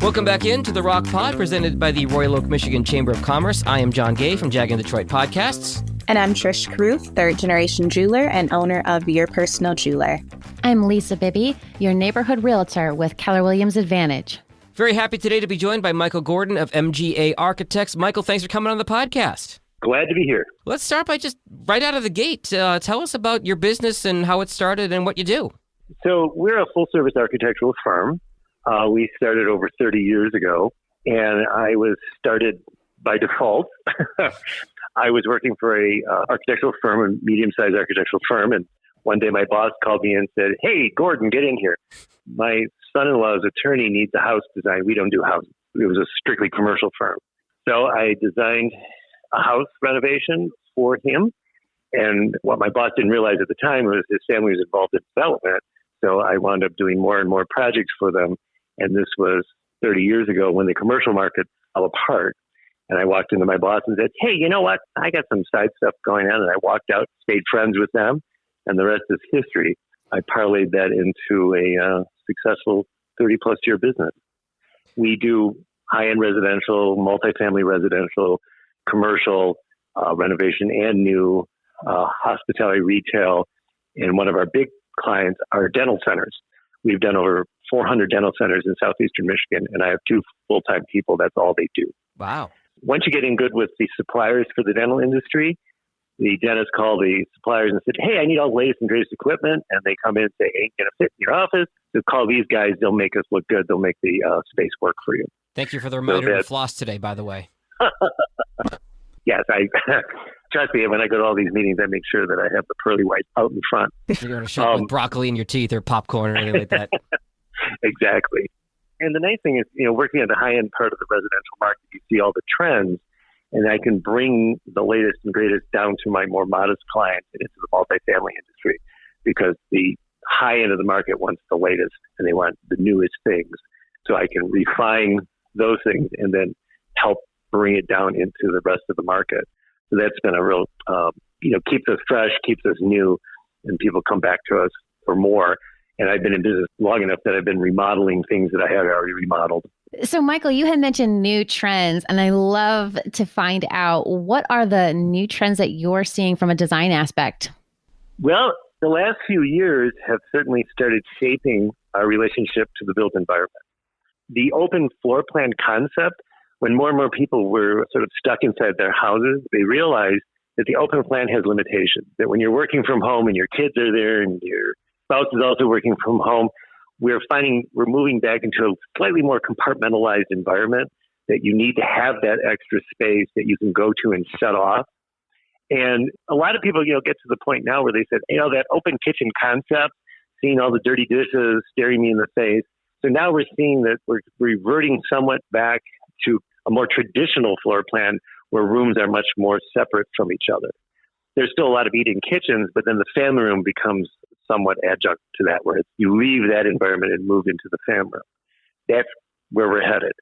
Welcome back into the Rocc Pod, presented by the Royal Oak, Michigan Chamber of Commerce. I am John Gay from Jag and Detroit Podcasts. And I'm Trish Caruth, third-generation jeweler and owner of Your Personal Jeweler. I'm Lisa Bibby, your neighborhood realtor with Keller Williams Advantage. Very happy today to be joined by Michael Gordon of MGA Architects. Michael, thanks for coming on the podcast. Glad to be here. Let's start by just right out of the gate. Tell us about your business and how it started and what you do. So we're a full-service architectural firm. We started over 30 years ago, and I was started by default. I was working for a architectural firm, a medium-sized architectural firm, and one day my boss called me and said, "Hey, Gordon, get in here. My son-in-law's attorney needs a house design. We don't do houses." It was a strictly commercial firm. So I designed a house renovation for him, and what my boss didn't realize at the time was his family was involved in development. So I wound up doing more and more projects for them. And this was 30 years ago when the commercial market fell apart. And I walked into my boss and said, "Hey, you know what? I got some side stuff going on." And I walked out, stayed friends with them, and the rest is history. I parlayed that into a successful 30-plus year business. We do high-end residential, multifamily residential, commercial renovation, and new hospitality retail. And one of our big clients are dental centers. We've done over 400 dental centers in southeastern Michigan, and I have 2 full-time people. That's all they do. Wow. Once you get in good with the suppliers for the dental industry, the dentists call the suppliers and said, "Hey, I need all the latest and greatest equipment." And they come in and say, "Ain't going to fit in your office. So call these guys. They'll make us look good. They'll make the space work for you." Thank you for the reminder to floss today, by the way. Yes, trust me, when I go to all these meetings, I make sure that I have the pearly whites out in front. You're going to shop with broccoli in your teeth or popcorn or anything like that. Exactly. And the nice thing is, working at the high-end part of the residential market, you see all the trends, and I can bring the latest and greatest down to my more modest clients and into the multifamily industry, because the high end of the market wants the latest and they want the newest things. So I can refine those things and then help bring it down into the rest of the market. So that's been a real, keeps us fresh, keeps us new, and people come back to us for more. And I've been in business long enough that I've been remodeling things that I had already remodeled. So, Michael, you had mentioned new trends, and I love to find out, what are the new trends that you're seeing from a design aspect? Well, the last few years have certainly started shaping our relationship to the built environment. The open floor plan concept, when more and more people were sort of stuck inside their houses, they realized that the open plan has limitations, that when you're working from home and your kids are there and your spouse is also working from home, we're moving back into a slightly more compartmentalized environment, that you need to have that extra space that you can go to and shut off. And a lot of people, get to the point now where they said, that open kitchen concept, seeing all the dirty dishes staring me in the face. So now we're seeing that we're reverting somewhat back to a more traditional floor plan where rooms are much more separate from each other. There's still a lot of eat-in kitchens, but then the family room becomes somewhat adjunct to that, where you leave that environment and move into the family room. That's where we're headed.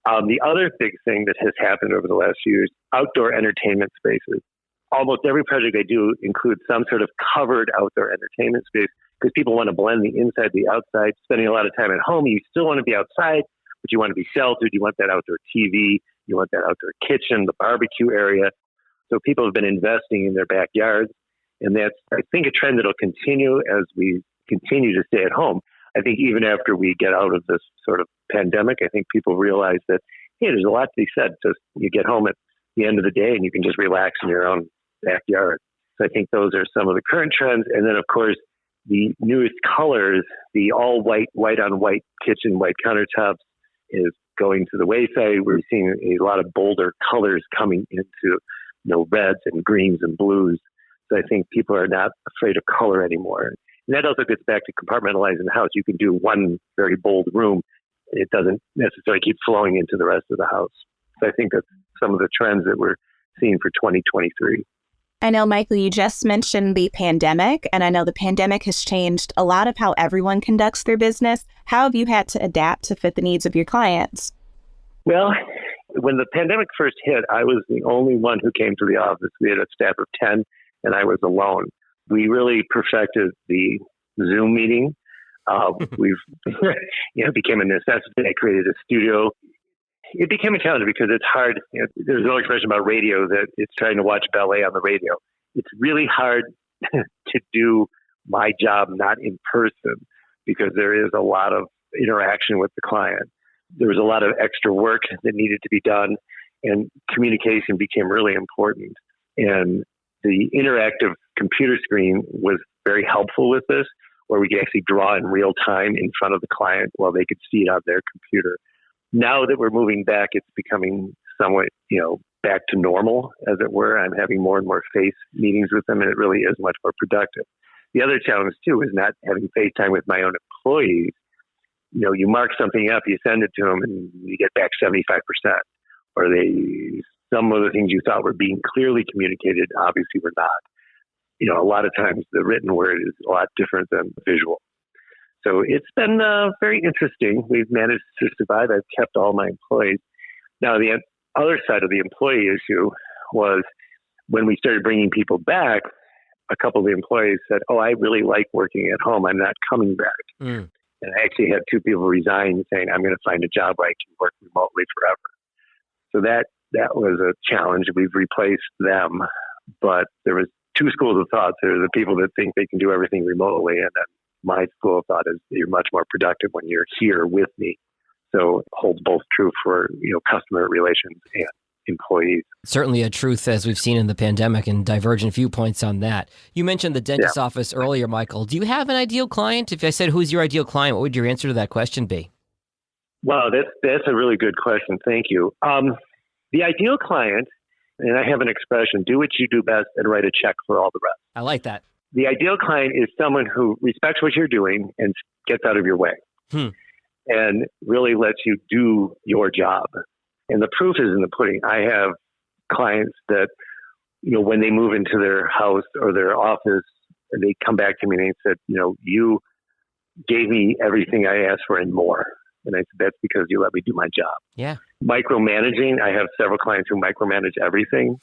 The other big thing that has happened over the last few years, outdoor entertainment spaces. Almost every project I do includes some sort of covered outdoor entertainment space, because people want to blend the inside, the outside. Spending a lot of time at home, you still want to be outside, but you want to be sheltered. You want that outdoor TV. You want that outdoor kitchen, the barbecue area. So people have been investing in their backyards. And that's, I think, a trend that will continue as we continue to stay at home. I think even after we get out of this sort of pandemic, I think people realize that, hey, there's a lot to be said. Just you get home at the end of the day and you can just relax in your own backyard. So I think those are some of the current trends. And then, of course, the newest colors, the all white, white on white kitchen, white countertops is going to the wayside. We're seeing a lot of bolder colors coming into, reds and greens and blues. So I think people are not afraid of color anymore. And that also gets back to compartmentalizing the house. You can do one very bold room. It doesn't necessarily keep flowing into the rest of the house. So I think that's some of the trends that we're seeing for 2023. I know, Michael, you just mentioned the pandemic, and I know the pandemic has changed a lot of how everyone conducts their business. How have you had to adapt to fit the needs of your clients? Well, when the pandemic first hit, I was the only one who came to the office. We had a staff of 10, and I was alone. We really perfected the Zoom meeting. We've, it became a necessity. I created a studio. It became a challenge because it's hard. There's an old expression about radio that it's trying to watch ballet on the radio. It's really hard to do my job not in person because there is a lot of interaction with the client. There was a lot of extra work that needed to be done, and communication became really important. And the interactive computer screen was very helpful with this, where we could actually draw in real time in front of the client while they could see it on their computer. Now that we're moving back, it's becoming somewhat, back to normal, as it were. I'm having more and more face meetings with them, and it really is much more productive. The other challenge, too, is not having FaceTime with my own employees. You mark something up, you send it to them, and you get back 75%. Or some of the things you thought were being clearly communicated obviously were not. A lot of times the written word is a lot different than the visual. So it's been very interesting. We've managed to survive. I've kept all my employees. Now, the other side of the employee issue was when we started bringing people back, a couple of the employees said, I really like working at home. I'm not coming back. Mm. And I actually had two people resign saying, I'm going to find a job where I can work remotely forever. So that was a challenge. We've replaced them. But there was two schools of thought. There are the people that think they can do everything remotely, and then my school of thought is you're much more productive when you're here with me. So it holds both true for customer relations and employees. Certainly a truth as we've seen in the pandemic and divergent viewpoints on that. You mentioned the dentist's office earlier, Michael. Do you have an ideal client? If I said, who's your ideal client, what would your answer to that question be? Well, that's a really good question. Thank you. The ideal client, and I have an expression, do what you do best and write a check for all the rest. I like that. The ideal client is someone who respects what you're doing and gets out of your way and really lets you do your job. And the proof is in the pudding. I have clients that, when they move into their house or their office, and they come back to me and they said, you gave me everything I asked for and more. And I said, that's because you let me do my job. Yeah. Micromanaging, I have several clients who micromanage everything.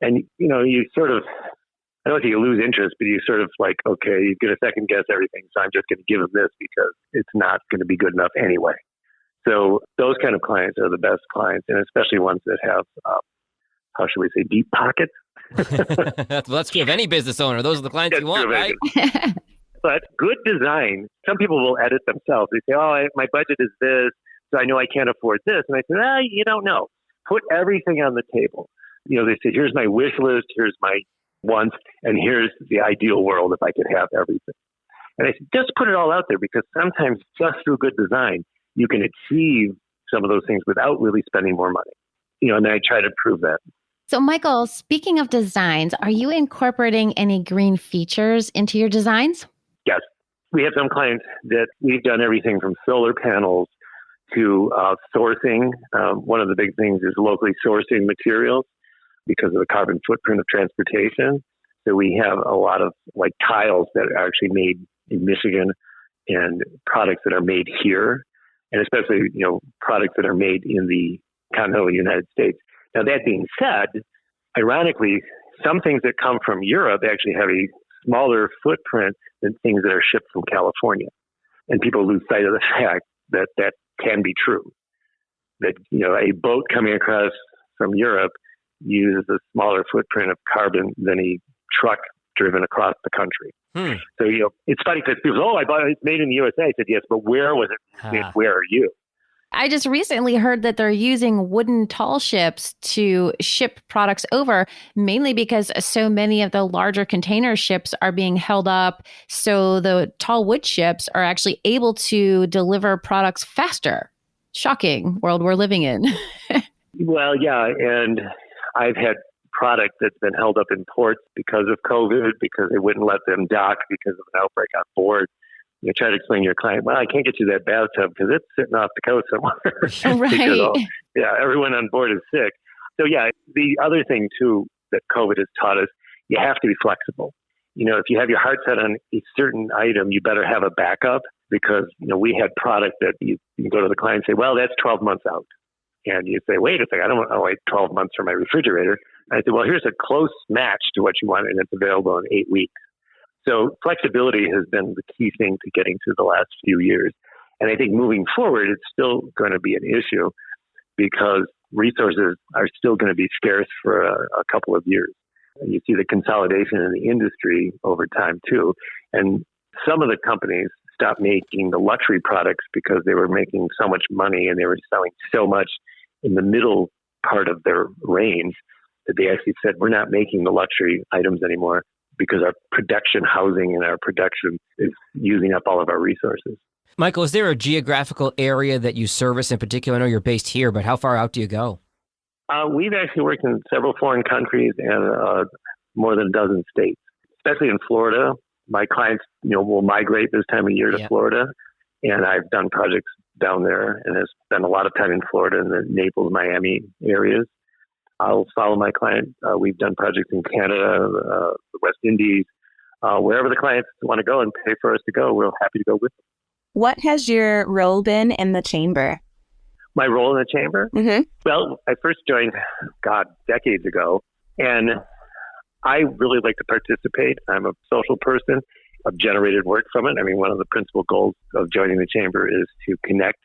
And, you sort of, I don't think you lose interest, but you sort of like, okay, you're going to second guess everything. So I'm just going to give them this because it's not going to be good enough anyway. So those kind of clients are the best clients, and especially ones that have, how should we say, deep pockets. Well, that's true of any business owner. Those are the clients you want, right? But good design, some people will edit themselves. They say, my budget is this, so I know I can't afford this. And I say, you don't know. Put everything on the table. They say, here's my wish list, here's my wants, and here's the ideal world if I could have everything. And I said, just put it all out there, because sometimes just through good design, you can achieve some of those things without really spending more money. And I try to prove that. So, Michael, speaking of designs, are you incorporating any green features into your designs? Yes. We have some clients that we've done everything from solar panels to sourcing. One of the big things is locally sourcing materials because of the carbon footprint of transportation. So we have a lot of tiles that are actually made in Michigan and products that are made here, and especially, products that are made in the continental United States. Now, that being said, ironically, some things that come from Europe actually have a smaller footprint than things that are shipped from California. And people lose sight of the fact that that can be true. That, a boat coming across from Europe uses a smaller footprint of carbon than a truck driven across the country. So, it's funny because people say, I bought it, it's made in the USA. I said, yes, but where was it made? Where are you? I just recently heard that they're using wooden tall ships to ship products over, mainly because so many of the larger container ships are being held up. So the tall wood ships are actually able to deliver products faster. Shocking world we're living in. Well, yeah. And I've had product that's been held up in ports because of COVID, because they wouldn't let them dock because of an outbreak on board. You try to explain to your client, well, I can't get you that bathtub because it's sitting off the coast somewhere. Right. Because, everyone on board is sick. So, the other thing, too, that COVID has taught us, you have to be flexible. If you have your heart set on a certain item, you better have a backup because, we had product that you can go to the client and say, well, that's 12 months out. And you say, wait a second, I don't want to wait 12 months for my refrigerator. And I said, well, here's a close match to what you want, and it's available in 8 weeks. So flexibility has been the key thing to getting through the last few years. And I think moving forward, it's still going to be an issue because resources are still going to be scarce for a couple of years. You see the consolidation in the industry over time too. And some of the companies stopped making the luxury products because they were making so much money and they were selling so much in the middle part of their range that they actually said, we're not making the luxury items anymore because our production housing and our production is using up all of our resources. Michael, is there a geographical area that you service in particular? I know you're based here, but how far out do you go? We've actually worked in several foreign countries and more than a dozen states, especially in Florida. My clients, will migrate this time of year to Florida, and I've done projects down there and have spent a lot of time in Florida in the Naples, Miami areas. I'll follow my client. We've done projects in Canada, the West Indies, wherever the clients want to go and pay for us to go. We're happy to go with them. What has your role been in the chamber? My role in the chamber? Mm-hmm. Well, I first joined, decades ago, and I really like to participate. I'm a social person. I've generated work from it. I mean, one of the principal goals of joining the chamber is to connect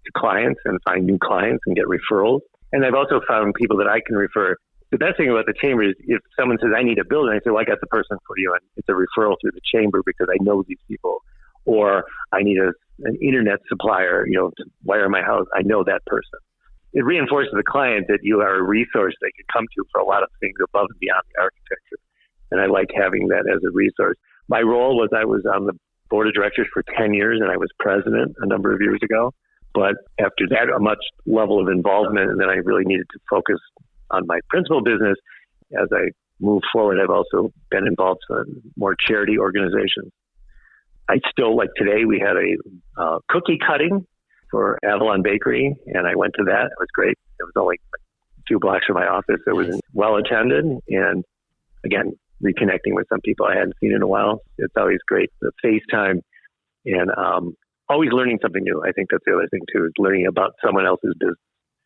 to clients and find new clients and get referrals. And I've also found people that I can refer. The best thing about the chamber is if someone says, I need a building, I say, well, I got the person for you. And it's a referral through the chamber because I know these people. Or I need an internet supplier, to wire my house. I know that person. It reinforces the client that you are a resource they can come to for a lot of things above and beyond the architecture. And I like having that as a resource. My role was I was on the board of directors for 10 years and I was president a number of years ago. But after that, a much level of involvement, and then I really needed to focus on my principal business. As I move forward, I've also been involved in more charity organizations. I still, like today, we had a cookie cutting for Avalon Bakery, and I went to that. It was great. It was only 2 blocks from my office. It was well attended, and again, reconnecting with some people I hadn't seen in a while. It's always great, the FaceTime, and always learning something new. I think that's the other thing, too, is learning about someone else's business.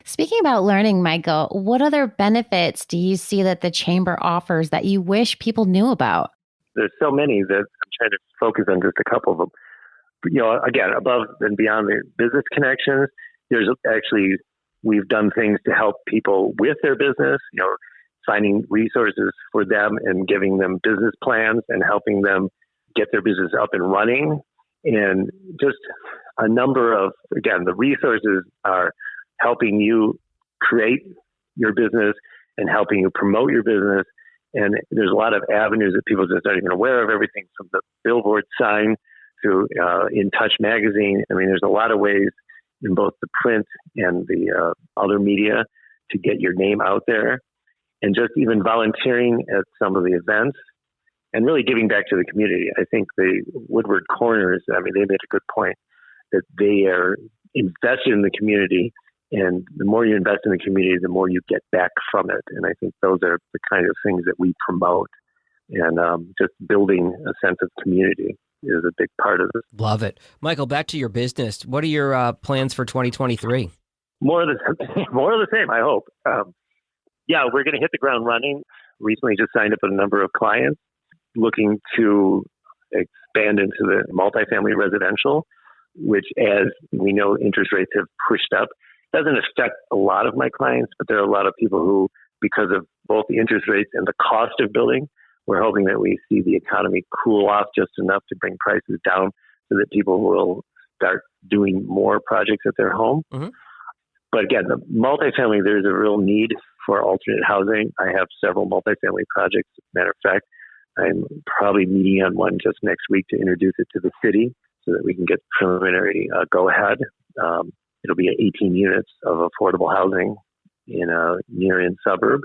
Speaking about learning, Michael, what other benefits do you see that the chamber offers that you wish people knew about? There's so many that I'm trying to focus on just a couple of them. But, again, above and beyond the business connections, we've done things to help people with their business, finding resources for them and giving them business plans and helping them get their business up and running. And just a number of, again, the resources are helping you create your business and helping you promote your business. And there's a lot of avenues that people just aren't even aware of, everything from the billboard sign to In Touch magazine. I mean, there's a lot of ways in both the print and the other media to get your name out there. And just even volunteering at some of the events and really giving back to the community. I think the Woodward Corners, they made a good point that they are invested in the community. And the more you invest in the community, the more you get back from it. And I think those are the kind of things that we promote. And just building a sense of community is a big part of this. Love it. Michael, back to your business. What are your plans for 2023? More of the same, I hope. We're going to hit the ground running. Recently just signed up a number of clients looking to expand into the multifamily residential, which, as we know, interest rates have pushed up. Doesn't affect a lot of my clients, but there are a lot of people who, because of both the interest rates and the cost of building, we're hoping that we see the economy cool off just enough to bring prices down so that people will start doing more projects at their home. Mm-hmm. But again, the multifamily, there's a real need for alternate housing. I have several multifamily projects. As a matter of fact, I'm probably meeting on one just next week to introduce it to the city so that we can get preliminary go-ahead. It'll be 18 units of affordable housing in a near-in suburb.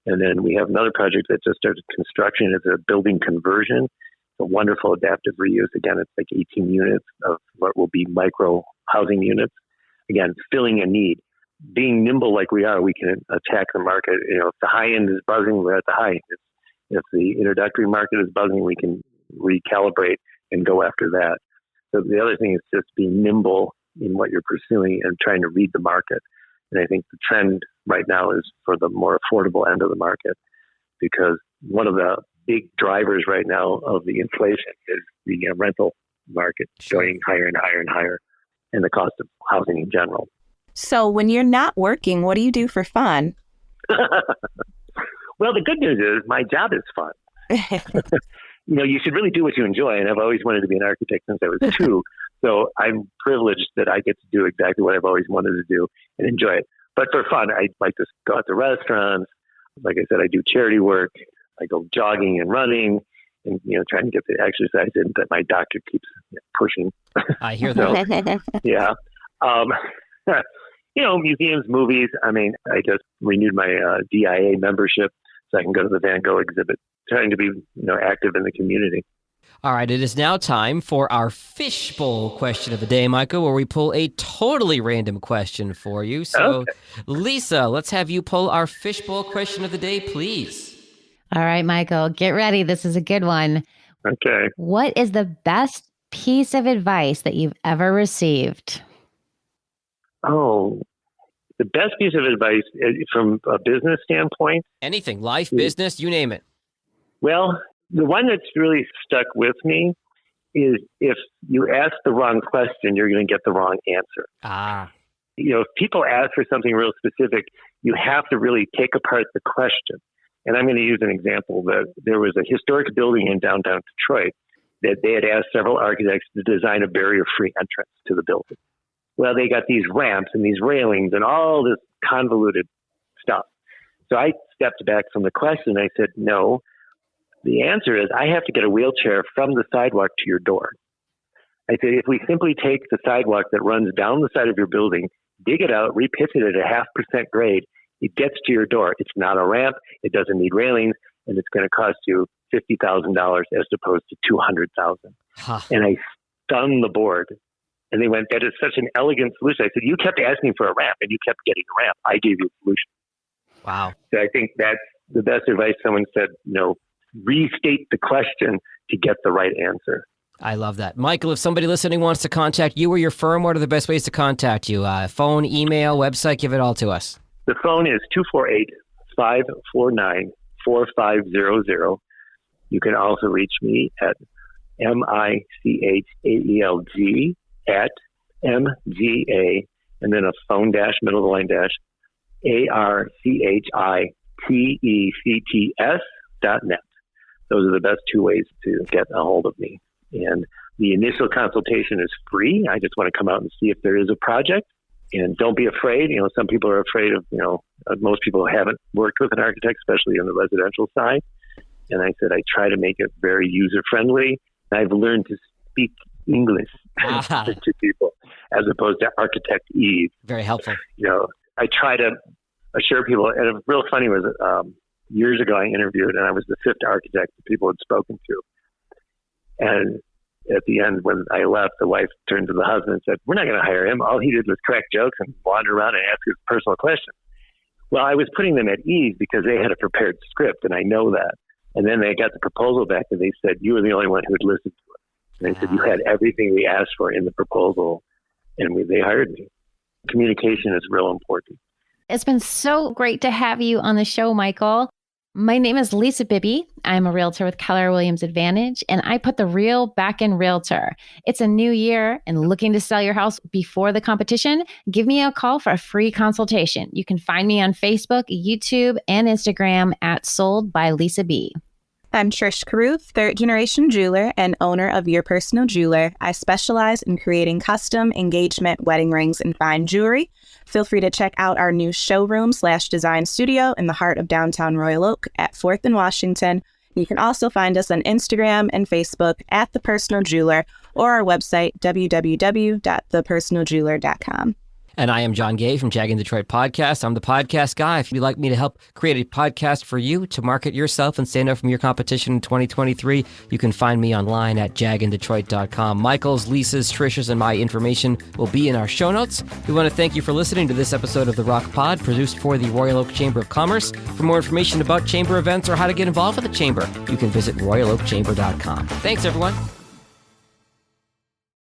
And then we have another project that just started construction. It's a building conversion. It's a wonderful adaptive reuse. Again, it's like 18 units of what will be micro housing units. Again, filling a need. Being nimble like we are, we can attack the market. If the high end is buzzing, we're at the high end. If the introductory market is buzzing, we can recalibrate and go after that. So the other thing is just being nimble in what you're pursuing and trying to read the market. And I think the trend right now is for the more affordable end of the market, because one of the big drivers right now of the inflation is the rental market going higher and higher and higher, and the cost of housing in general. So when you're not working, what do you do for fun? Well, the good news is my job is fun. You should really do what you enjoy. And I've always wanted to be an architect since I was 2. So I'm privileged that I get to do exactly what I've always wanted to do and enjoy it. But for fun, I like to go out to restaurants. Like I said, I do charity work. I go jogging and running and, trying to get the exercise in that my doctor keeps pushing. I hear that. Yeah. Museums, movies. I mean, I just renewed my DIA membership so I can go to the Van Gogh exhibit, trying to be, active in the community. All right, it is now time for our fishbowl question of the day, Michael, where we pull a totally random question for you. So, okay. Lisa, let's have you pull our fishbowl question of the day, please. All right, Michael, get ready. This is a good one. Okay. What is the best piece of advice that you've ever received? Oh, the best piece of advice from a business standpoint? Anything, life, business, you name it. Well, the one that's really stuck with me is if you ask the wrong question, you're going to get the wrong answer. If people ask for something real specific, you have to really take apart the question. And I'm going to use an example that there was a historic building in downtown Detroit that they had asked several architects to design a barrier-free entrance to the building. Well, they got these ramps and these railings and all this convoluted stuff. So I stepped back from the question. I said, no, the answer is I have to get a wheelchair from the sidewalk to your door. I said, if we simply take the sidewalk that runs down the side of your building, dig it out, repitch it at a 0.5% grade, it gets to your door. It's not a ramp. It doesn't need railings. And it's going to cost you $50,000 as opposed to $200,000. And I stunned the board. And they went, that is such an elegant solution. I said, you kept asking for a ramp and you kept getting a ramp. I gave you a solution. Wow. So I think that's the best advice. Someone said, restate the question to get the right answer. I love that. Michael, if somebody listening wants to contact you or your firm, what are the best ways to contact you? Phone, email, website, give it all to us. The phone is 248-549-4500. You can also reach me at MICHAELG at MGA, and then a phone dash, middle of the line dash, ARCHITECTS.net. Those are the best 2 ways to get a hold of me. And the initial consultation is free. I just want to come out and see if there is a project. And don't be afraid. Some people are afraid of, most people haven't worked with an architect, especially on the residential side. And I said, I try to make it very user-friendly. I've learned to speak English to people as opposed to architect-ese. Very helpful. I try to assure people, and real funny was years ago I interviewed, and I was the 5th architect that people had spoken to. And at the end, when I left, the wife turned to the husband and said, we're not going to hire him. All he did was crack jokes and wander around and ask his personal questions. Well, I was putting them at ease because they had a prepared script, and I know that. And then they got the proposal back, and they said, you were the only one who had listened to it. And they said, you had everything we asked for in the proposal, and they hired me. Communication is real important. It's been so great to have you on the show, Michael. My name is Lisa Bibby. I'm a realtor with Keller Williams Advantage, and I put the real back in realtor. It's a new year and looking to sell your house before the competition? Give me a call for a free consultation. You can find me on Facebook, YouTube, and Instagram at Sold by Lisa B. I'm Trish Caruth, 3rd-generation jeweler and owner of Your Personal Jeweler. I specialize in creating custom engagement wedding rings and fine jewelry. Feel free to check out our new showroom/design studio in the heart of downtown Royal Oak at 4th and Washington. You can also find us on Instagram and Facebook at The Personal Jeweler or our website, www.thepersonaljeweler.com. And I am John Gay from Jag Detroit Podcast. I'm the podcast guy. If you'd like me to help create a podcast for you to market yourself and stand out from your competition in 2023, you can find me online at jagindetroit.com. Michael's, Lisa's, Trish's, and my information will be in our show notes. We want to thank you for listening to this episode of the Rocc Pod, produced for the Royal Oak Chamber of Commerce. For more information about chamber events or how to get involved with the chamber, you can visit royaloakchamber.com. Thanks, everyone.